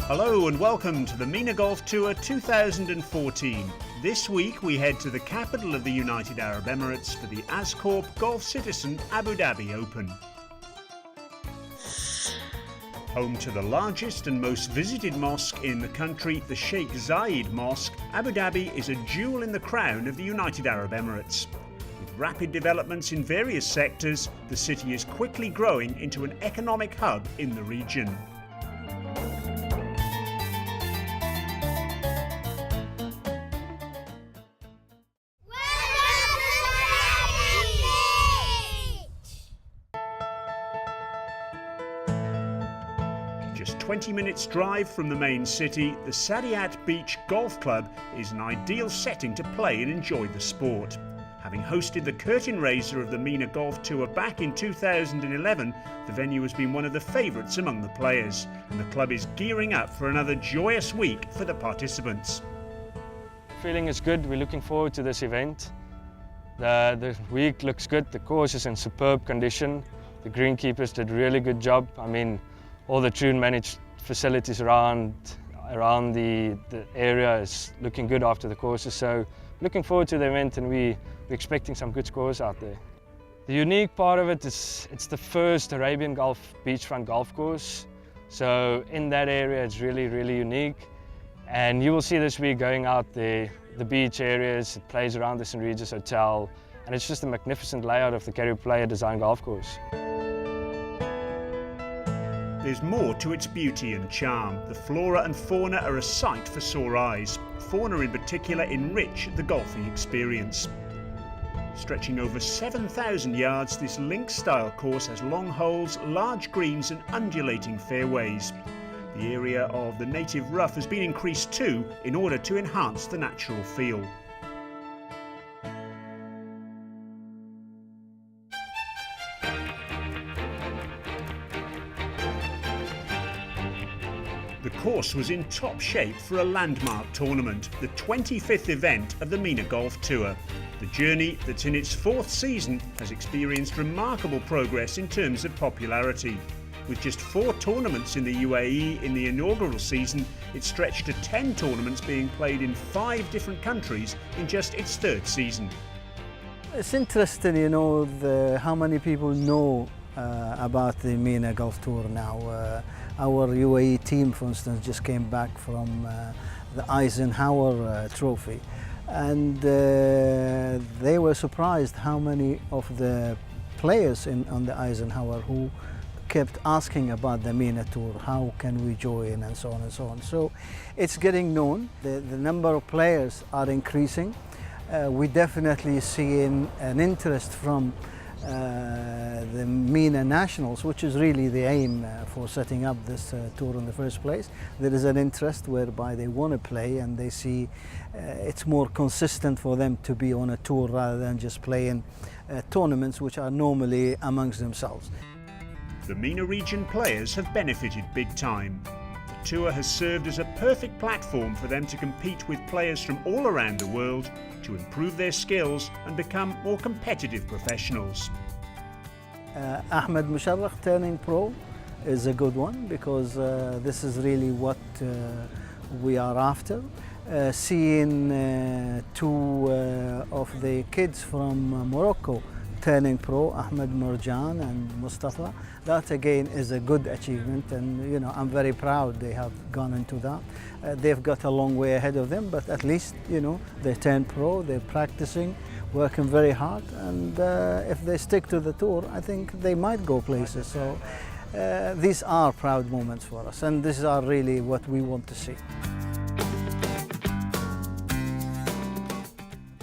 Hello and welcome to the MENA Golf Tour 2014. This week we head to the capital of the United Arab Emirates for the Ascorp Golf Citizen Abu Dhabi Open. Home to the largest and most visited mosque in the country, the Sheikh Zayed Mosque, Abu Dhabi is a jewel in the crown of the United Arab Emirates. With rapid developments in various sectors, the city is quickly growing into an economic hub in the region. Just 20 minutes drive from the main city, the Saadiyat Beach Golf Club is an ideal setting to play and enjoy the sport. Having hosted the curtain raiser of the MENA Golf Tour back in 2011, the venue has been one of the favourites among the players, and the club is gearing up for another joyous week for the participants. Feeling is good, we're looking forward to this event. The week looks good, the course is in superb condition, the greenkeepers did a really good job. I mean, all the Troon managed facilities around the area is looking good after the courses, so looking forward to the event, and we're expecting some good scores out there. The unique part of it is it's the first Arabian Gulf beachfront golf course, so in that area it's really, really unique, and you will see this week going out there, the beach areas, it plays around the St. Regis Hotel, and it's just a magnificent layout of the Carib Player Design Golf Course. There's more to its beauty and charm. The flora and fauna are a sight for sore eyes. Fauna in particular enrich the golfing experience. Stretching over 7,000 yards, this links-style course has long holes, large greens and undulating fairways. The area of the native rough has been increased too in order to enhance the natural feel. The course was in top shape for a landmark tournament, the 25th event of the MENA Golf Tour. The journey, that's in its 4th season, has experienced remarkable progress in terms of popularity. With just 4 tournaments in the UAE in the inaugural season, it stretched to 10 tournaments being played in 5 different countries in just its 3rd season. It's interesting, you know, how many people know about the MENA Golf Tour now. Our UAE team, for instance, just came back from the Eisenhower Trophy, and they were surprised how many of the players on the Eisenhower who kept asking about the MENA Tour, how can we join, and so on and so on. So it's getting known, the number of players are increasing. We definitely see an interest from the MENA Nationals, which is really the aim for setting up this tour in the first place. There is an interest whereby they want to play, and they see it's more consistent for them to be on a tour rather than just playing tournaments which are normally amongst themselves. The MENA region players have benefited big time. The tour has served as a perfect platform for them to compete with players from all around the world to improve their skills and become more competitive professionals. Ahmed Musharraf turning pro is a good one, because this is really what we are after. Seeing 2 of the kids from Morocco turning pro, Ahmed Morjan and Mustafa, that again is a good achievement, and you know, I'm very proud they have gone into that. They've got a long way ahead of them, but at least, you know, they turned pro, they're practicing, working very hard, and if they stick to the tour, I think they might go places. So these are proud moments for us, and these are really what we want to see.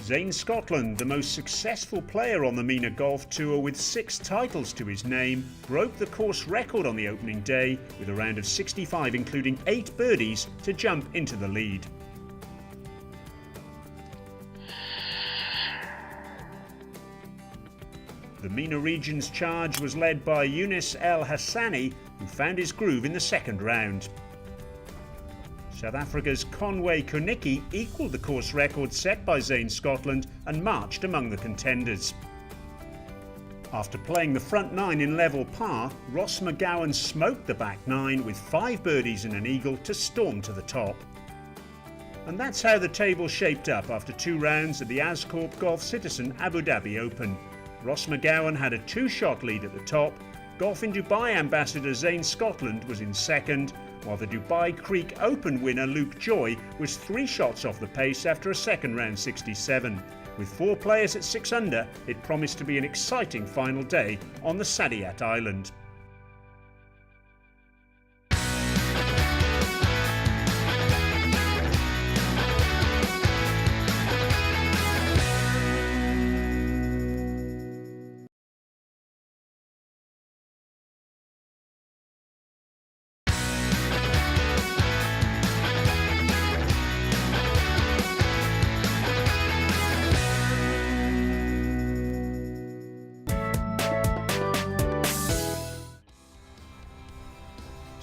Zane Scotland, the most successful player on the MENA Golf Tour with 6 titles to his name, broke the course record on the opening day with a round of 65, including 8 birdies to jump into the lead. The MENA region's charge was led by Younes El Hassani, who found his groove in the 2nd round. South Africa's Conway Konicki equalled the course record set by Zane Scotland and marched among the contenders. After playing the front nine in level par, Ross McGowan smoked the back nine with 5 birdies and an eagle to storm to the top. And that's how the table shaped up after 2 rounds at the Ascorp Golf Citizen Abu Dhabi Open. Ross McGowan had a 2-shot lead at the top. Golf in Dubai ambassador Zane Scotland was in second, while the Dubai Creek Open winner Luke Joy was 3 shots off the pace after a second round 67. With 4 players at 6 under, it promised to be an exciting final day on the Saadiyat Island.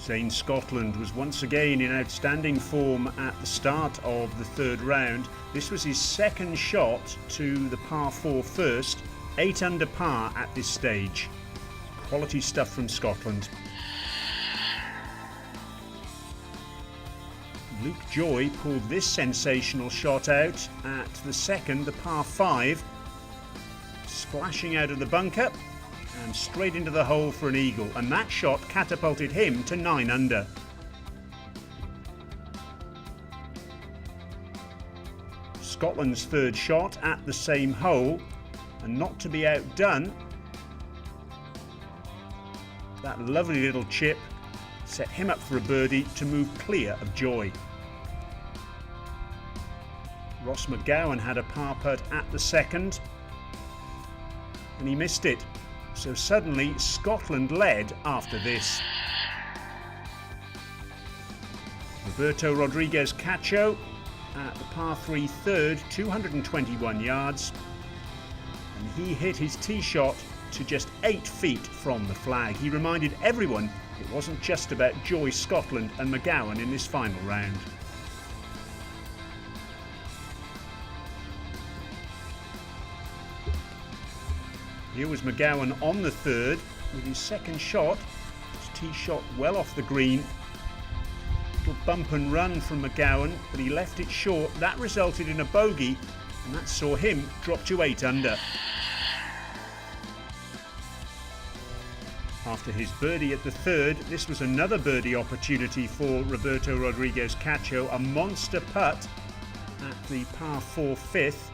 Zane Scotland was once again in outstanding form at the start of the 3rd round. This was his 2nd shot to the par 4 first, 8 under par at this stage. Quality stuff from Scotland. Luke Joy pulled this sensational shot out at the 2nd, the par 5, splashing out of the bunker and straight into the hole for an eagle, and that shot catapulted him to 9 under. Scotland's 3rd shot at the same hole, and not to be outdone, that lovely little chip set him up for a birdie to move clear of Joy. Ross McGowan had a par putt at the 2nd, and he missed it. So suddenly Scotland led after this. Roberto Rodriguez Cacho at the par 3 3rd, 221 yards, and he hit his tee shot to just 8 feet from the flag. He reminded everyone it wasn't just about Joy, Scotland and McGowan in this final round. Here was McGowan on the 3rd with his 2nd shot. His tee shot well off the green. Little bump and run from McGowan, but he left it short. That resulted in a bogey, and that saw him drop to 8 under. After his birdie at the 3rd, this was another birdie opportunity for Roberto Rodriguez Cacho, a monster putt at the par 4 5th.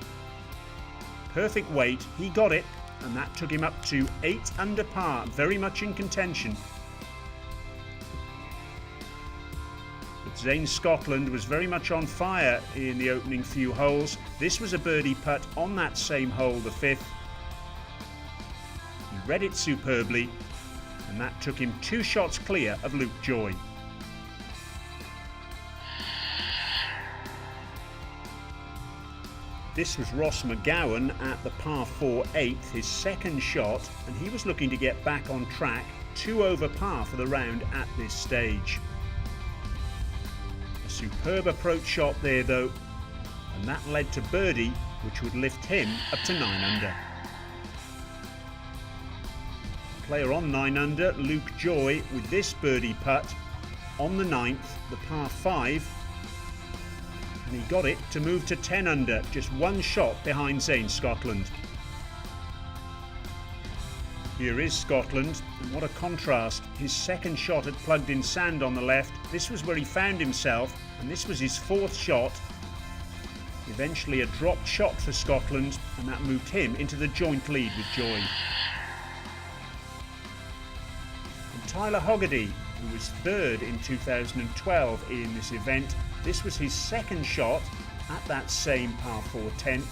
Perfect weight, he got it, and that took him up to 8 under par, very much in contention. But Zane Scotland was very much on fire in the opening few holes. This was a birdie putt on that same hole, the 5th. He read it superbly, and that took him 2 shots clear of Luke Joy. This was Ross McGowan at the par 4 8th, his 2nd shot, and he was looking to get back on track, 2 over par for the round at this stage. A superb approach shot there though, and that led to birdie, which would lift him up to 9 under. Player on 9 under, Luke Joy, with this birdie putt on the 9th, the par 5, and he got it to move to 10 under, just 1 shot behind Zane Scotland. Here is Scotland, and what a contrast. His 2nd shot had plugged in sand on the left. This was where he found himself, and this was his 4th shot. Eventually a dropped shot for Scotland, and that moved him into the joint lead with Joy. And Tyler Hoggerty, who was 3rd in 2012 in this event, this was his 2nd shot at that same par 4 10th,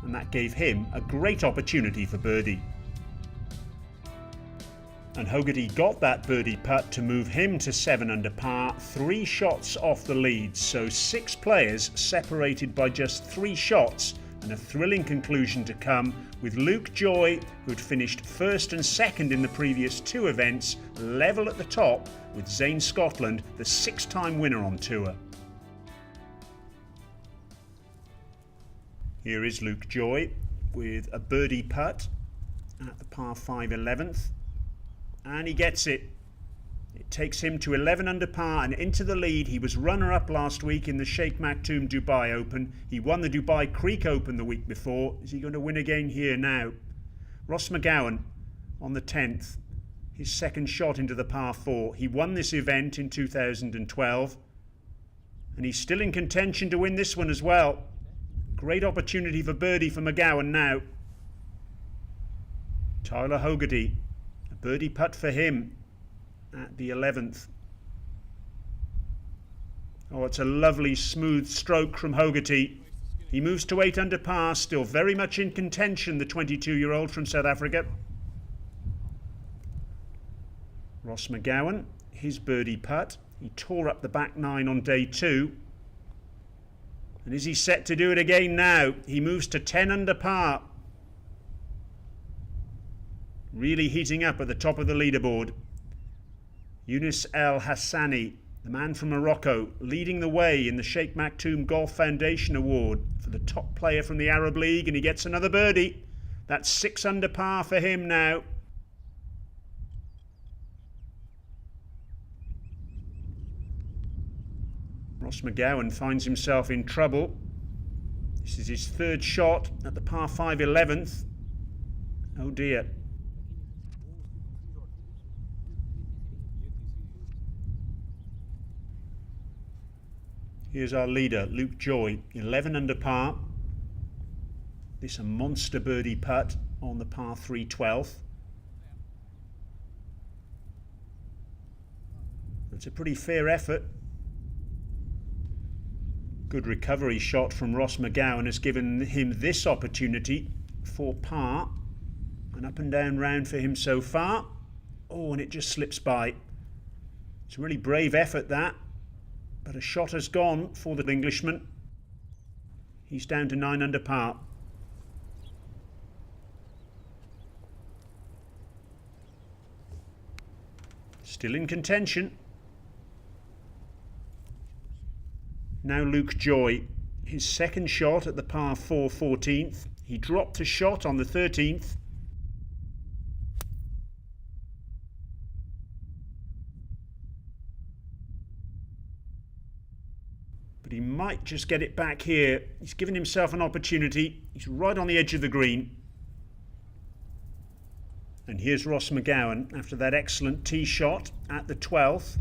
and that gave him a great opportunity for birdie. And Hoggerty got that birdie putt to move him to 7 under par, 3 shots off the lead, so 6 players separated by just 3 shots, and a thrilling conclusion to come with Luke Joy, who had finished 1st and 2nd in the previous 2 events, level at the top with Zane Scotland, the 6-time winner on tour. Here is Luke Joy. with a birdie putt at the par 5 11th, and he gets it. It takes him to 11 under par and into the lead. He was runner-up last week in the Sheikh Maktoum Dubai Open. He won the Dubai Creek Open the week before. Is he going to win again here now? Ross McGowan on the 10th, his second shot into the par 4. He won this event in 2012, and he's still in contention to win this one as well. Great opportunity for birdie for McGowan now. Tyler Hogarty, a birdie putt for him at the 11th. Oh, it's a lovely smooth stroke from Hogarty. He moves to 8 under par, still very much in contention, the 22-year-old from South Africa. Ross McGowan, his birdie putt. He tore up the back 9 on day 2. And is he set to do it again now? He moves to 10 under par. Really heating up at the top of the leaderboard. Yunus El Hassani, the man from Morocco, leading the way in the Sheikh Maktoum Golf Foundation Award for the top player from the Arab League, and he gets another birdie. That's 6 under par for him now. Ross McGowan finds himself in trouble. This is his third shot at the par 5 11th. Oh dear. Here's our leader, Luke Joy, 11 under par. This a monster birdie putt on the par 3 12th. It's a pretty fair effort. Good recovery shot from Ross McGowan has given him this opportunity for par. An up and down round for him so far. Oh, and it just slips by. It's a really brave effort, that. But a shot has gone for the Englishman. He's down to 9 under par. Still in contention. Now Luke Joy, his second shot at the par 4 14th. He dropped a shot on the 13th. But he might just get it back here. He's given himself an opportunity. He's right on the edge of the green. And here's Ross McGowan after that excellent tee shot at the 12th.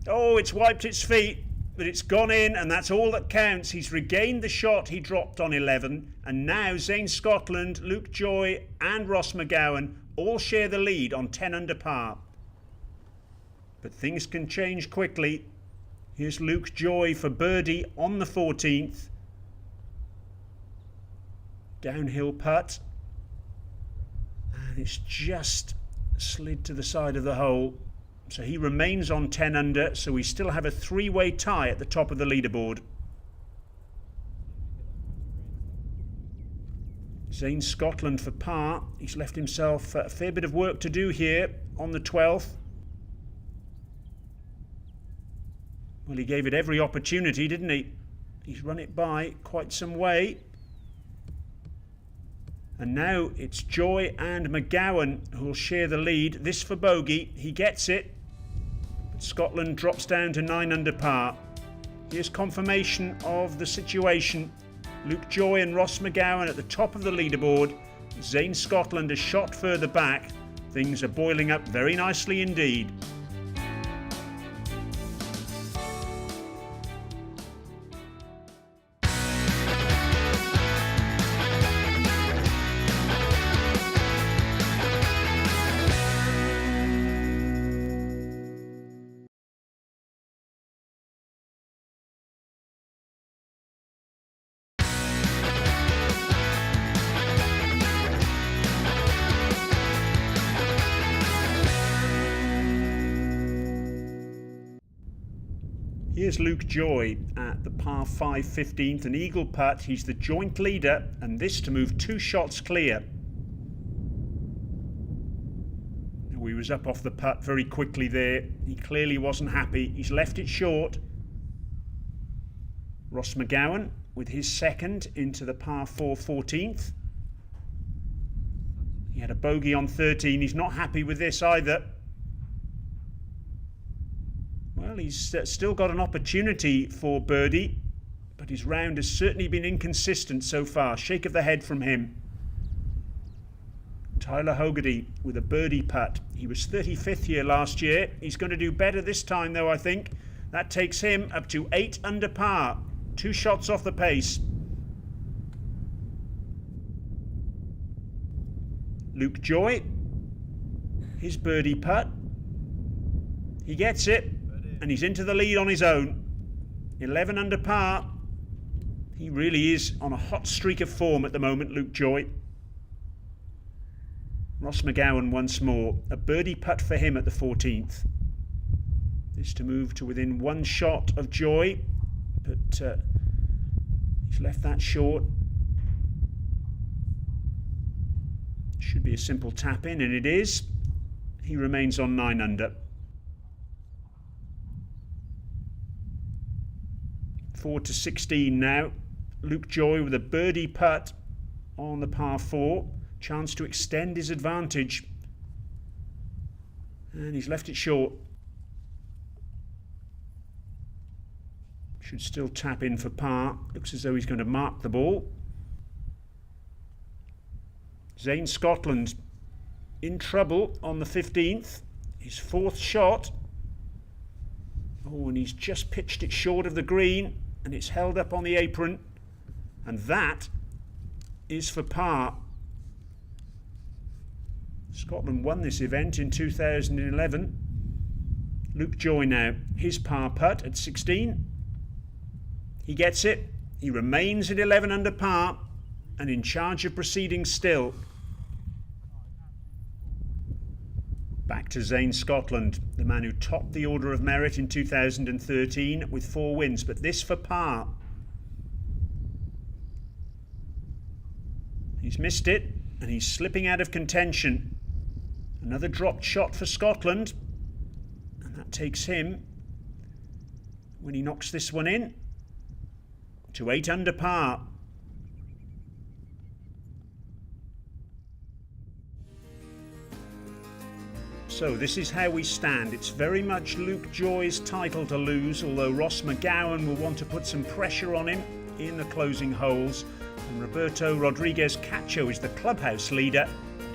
Oh, it's wiped its feet, but it's gone in, and that's all that counts. He's regained the shot he dropped on 11, and now Zane Scotland, Luke Joy and Ross McGowan all share the lead on 10 under par. But things can change quickly. Here's Luke Joy for birdie on the 14th. Downhill putt. And it's just slid to the side of the hole. So he remains on 10 under, so we still have a 3-way tie at the top of the leaderboard. Zane Scotland for par. He's left himself a fair bit of work to do here on the 12th. Well, he gave it every opportunity, didn't he? He's run it by quite some way. And now it's Joy and McGowan who will share the lead. This for bogey. He gets it. But Scotland drops down to 9 under par. Here's confirmation of the situation. Luke Joy and Ross McGowan at the top of the leaderboard. Zane Scotland a shot further back. Things are boiling up very nicely indeed. Here's Luke Joy at the par 5 15th, an eagle putt. He's the joint leader, and this to move 2 shots clear. Now, he was up off the putt very quickly there. He clearly wasn't happy. He's left it short. Ross McGowan with his second into the par 4 14th. He had a bogey on 13. He's not happy with this either. Well, he's still got an opportunity for birdie, but his round has certainly been inconsistent so far. Shake of the head from him. Tyler Hogarty with a birdie putt. He was 35th here last year. He's going to do better this time though, I think. That takes him up to 8 under par. 2 shots off the pace. Luke Joy, his birdie putt. He gets it, and he's into the lead on his own. 11 under par. He really is on a hot streak of form at the moment, Luke Joy. Ross McGowan once more. A birdie putt for him at the 14th. This to move to within 1 shot of Joy, but he's left that short. Should be a simple tap in, and it is. He remains on 9 under. 4 to 16 now. Luke Joy with a birdie putt on the par 4. Chance to extend his advantage. And he's left it short. Should still tap in for par. Looks as though he's going to mark the ball. Zane Scotland in trouble on the 15th. His 4th shot. Oh, and he's just pitched it short of the green, and it's held up on the apron. And that is for par. Scotland won this event in 2011. Luke Joy now, his par putt at 16. He gets it. He remains at 11 under par and in charge of proceedings still. Back to Zane Scotland, the man who topped the Order of Merit in 2013 with 4 wins, but this for par. He's missed it, and he's slipping out of contention. Another dropped shot for Scotland, and that takes him, when he knocks this one in, to 8 under par. So this is how we stand. It's very much Luke Joy's title to lose, although Ross McGowan will want to put some pressure on him in the closing holes. And Roberto Rodriguez Cacho is the clubhouse leader.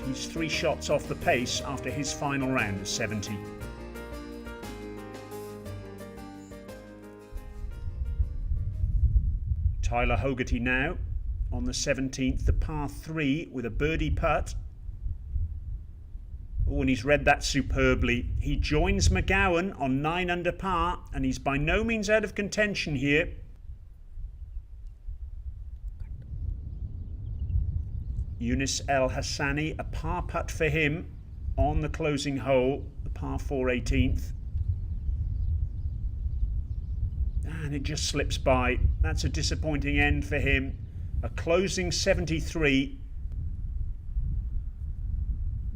He's 3 shots off the pace after his final round of 70. Tyler Hogarty now on the 17th, the par 3 with a birdie putt. Oh, and he's read that superbly. He joins McGowan on 9 under par, and he's by no means out of contention here. Yunus El Hassani, a par putt for him on the closing hole, the par 4 18th. And it just slips by. That's a disappointing end for him. A closing 73.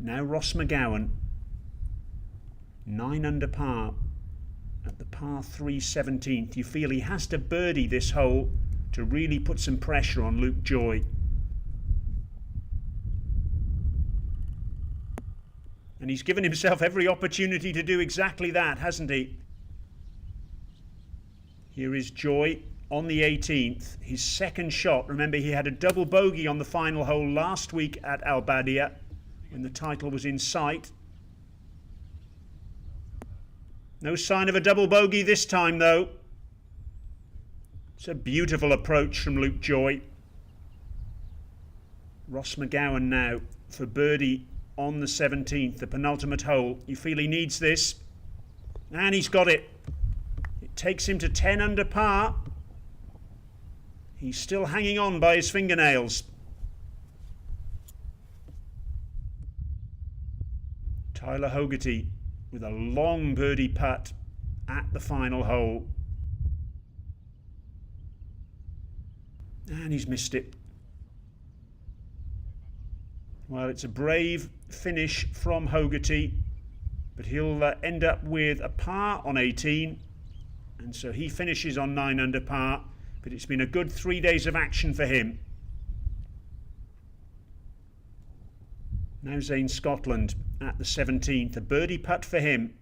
Now Ross McGowan, 9 under par at the par 3 17th. You feel he has to birdie this hole to really put some pressure on Luke Joy. And he's given himself every opportunity to do exactly that, hasn't he? Here is Joy on the 18th, his 2nd shot. Remember, he had a double bogey on the final hole last week at Al Badia when the title was in sight. No sign of a double bogey this time, though. It's a beautiful approach from Luke Joy. Ross McGowan now for birdie on the 17th, the penultimate hole. You feel he needs this, and he's got it. It takes him to 10 under par. He's still hanging on by his fingernails. Tyler Hogarty with a long birdie putt at the final hole. And he's missed it. Well, it's a brave finish from Hogarty, but he'll end up with a par on 18, and so he finishes on 9 under par. but it's been a good 3 days of action for him. Now Zane Scotland at the 17th, a birdie putt for him.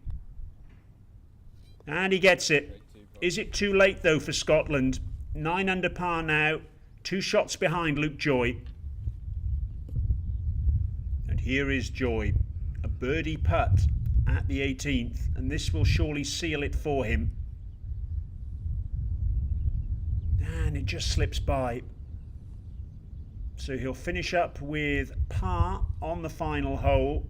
And he gets it. Is it too late though for Scotland? 9 under par now, 2 shots behind Luke Joy. And here is Joy, a birdie putt at the 18th, and this will surely seal it for him. And it just slips by. So he'll finish up with par on the final hole.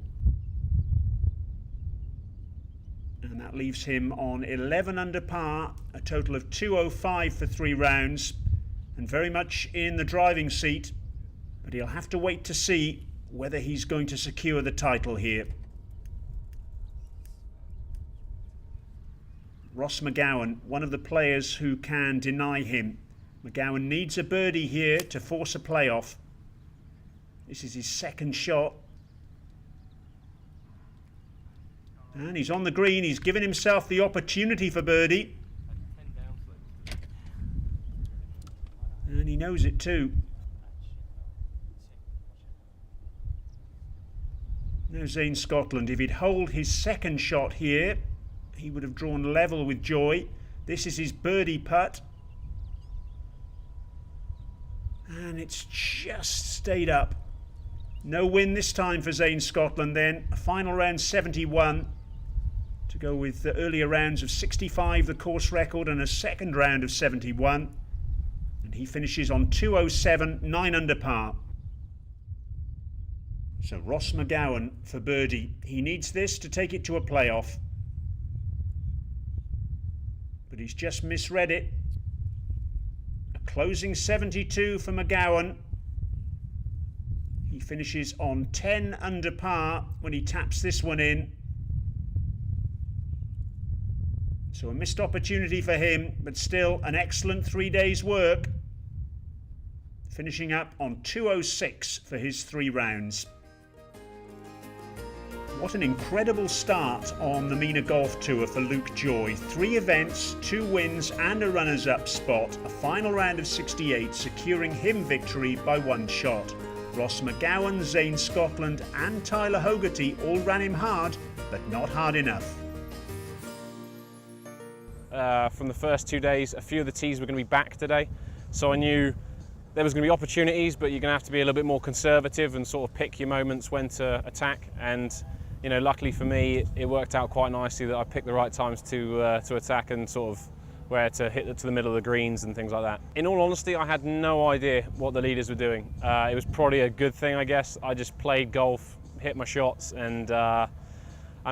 And that leaves him on 11 under par, a total of 205 for 3 rounds, and very much in the driving seat. But he'll have to wait to see whether he's going to secure the title here. Ross McGowan, one of the players who can deny him. McGowan needs a birdie here to force a playoff. This is his second shot. And he's on the green. He's given himself the opportunity for birdie. And he knows it too. Now Zane Scotland, if he'd hold his second shot here, he would have drawn level with Joy. This is his birdie putt. And it's just stayed up. No win this time for Zane Scotland then. A final round 71 to go with the earlier rounds of 65, the course record, and a second round of 71. And he finishes on 207, 9 under par. So Ross McGowan for birdie. He needs this to take it to a playoff. But he's just misread it. A closing 72 for McGowan. He finishes on 10 under par when he taps this one in. So a missed opportunity for him, but still an excellent 3 days' work. Finishing up on 206 for his 3 rounds. What an incredible start on the MENA Golf Tour for Luke Joy. 3 events, 2 wins and a runners-up spot. A final round of 68 securing him victory by 1 shot. Ross McGowan, Zane Scotland and Tyler Hogarty all ran him hard, but not hard enough. From the first 2 days, a few of the tees were going to be back today, so I knew there was going to be opportunities, but you're going to have to be a little bit more conservative and sort of pick your moments when to attack. And you know, luckily for me, it worked out quite nicely that I picked the right times to attack and sort of where to hit to the middle of the greens and things like that. In all honesty, I had no idea what the leaders were doing. It was probably a good thing, I guess. I just played golf, hit my shots, and I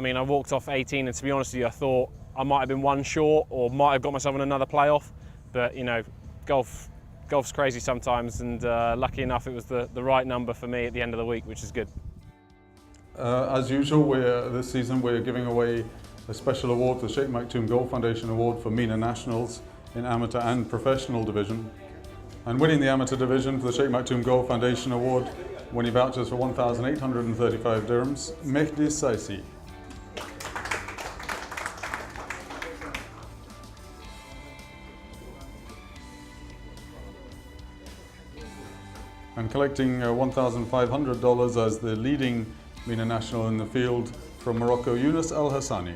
mean, I walked off 18, and to be honest with you, I thought I might have been 1 short or might have got myself in another playoff. But you know, golf's crazy sometimes, and lucky enough, it was the right number for me at the end of the week, which is good. As usual, this season we're giving away a special award, the Sheikh Maktoum Golf Foundation Award for MENA Nationals in amateur and professional division. And winning the amateur division for the Sheikh Maktoum Golf Foundation Award, winning vouchers for 1,835 dirhams, Mehdi Saisi. And collecting $1,500 as the leading MENA national in the field from Morocco, Yunus Al Hassani.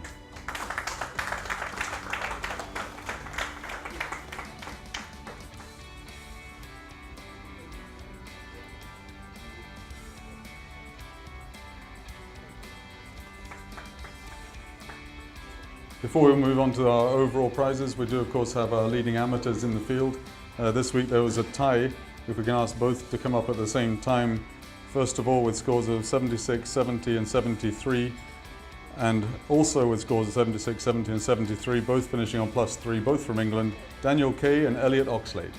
Before we move on to our overall prizes, we do of course have our leading amateurs in the field. This week there was a tie. If we can ask both to come up at the same time, first of all with scores of 76, 70 and 73, and also with scores of 76, 70 and 73, both finishing on +3, both from England, Daniel Kay and Elliot Oxlade.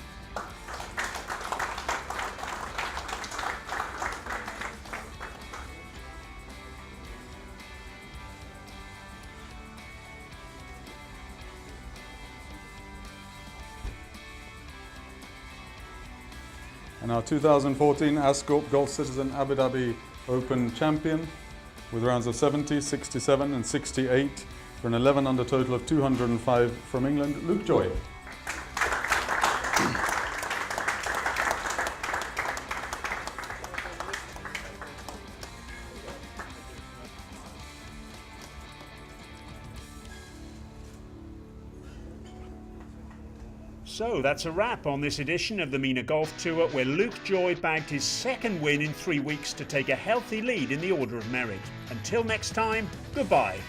And our 2014 Ascorp Golf Citizen Abu Dhabi Open champion with rounds of 70, 67 and 68 for an 11 under total of 205 from England, Luke Joy. So that's a wrap on this edition of the MENA Golf Tour, where Luke Joy bagged his second win in 3 weeks to take a healthy lead in the order of merit. Until next time, goodbye.